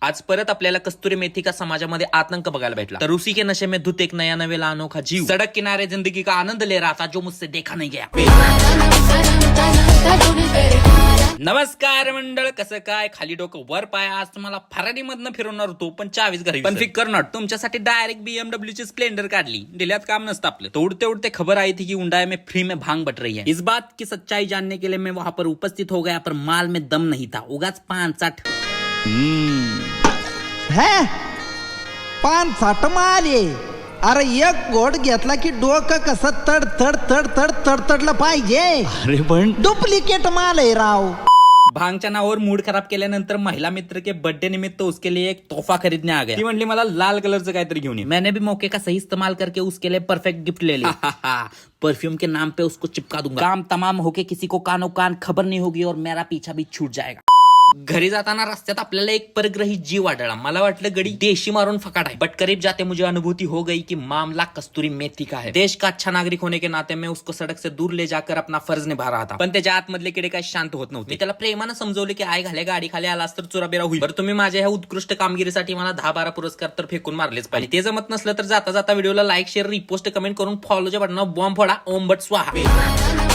आज परत आपल्याला कस्तुरी मेथी का समाजामध्ये आतंक बघायला भेटला। तर उसी के नशे में धुत एक नया नवेला अनोखा जीव सड़क किनारे जिंदगी का आनंद ले रहा था जो मुझसे देखा नहीं गया। नमस्कार मंडळ, कसं काय? खाली डोकं वर पाय। आज तुम्हाला फरारी मधनं फिरवणार होतो पण 40 घरी, पण फिकर नॉट, तुमच्यासाठी डायरेक्ट BMW ची स्प्लेंडर काढली। दिल्यात काम नसतं आपलं। तो उड़ते उड़ते खबर आई थी कि हुंडई में फ्री में भांग बट रही है। इस बात की सच्चाई जानने के लिए मैं वहां पर उपस्थित हो गया, पर माल में दम नहीं था, उगाच 5-8 है 5-8 माल आहे। अरे एक गोड घेतला की डोकं कसं तड तड तड तड तडतडलं पाहिजे। अरे पण डुप्लिकेट माल आहे राव। भांगच्या नावावर मूड खराब केल्यानंतर महिला मित्र के बर्थडे निमित्त उसके लिए एक तोहफा खरीदने आ गया। ती म्हणली मला लाल कलरचं काहीतरी घेऊन ये। मैंने भी मौके का सही इस्तेमाल करके उसके लिए परफेक्ट गिफ्ट ले लिया। परफ्यूम के नाम पे उसको चिपका दूंगा। काम तमाम होके किसी को कानो कान खबर नहीं होगी और मेरा पीछा भी छूट जाएगा। घरी जाताना रस्त्यात आपल्याला एक परग्रही जीव आढळला। मला वाटलं गडी देशी मारून फकाट आहे, बट करीब जाते मुझे अनुभूति हो गई कि मामला कस्तूरी मेथी का है। देश का अच्छा नागरिक होने के नाते मैं उसको सड़क से दूर ले जाकर अपना फर्ज निभा रहा था, पण त्याच्या आतमधले किडे काही शांत होत नव्हते। मी त्याला प्रेमानं समजवले की आई घाले गाडी खाली आलास तर चुराबिरा होईल। बरं, तुम्ही माझ्या ह्या उत्कृष्ट कामगिरीसाठी मला 10-12 पुरस्कार तर फेकून मारलेच पाहिजे। ते जमत नसलं तर जाता जाता व्हिडिओला लाईक शेअर रिपोस्ट कमेंट करून फॉलोच्या बटनावर बॉम्ब फोडा। ओम बट स्वाहा।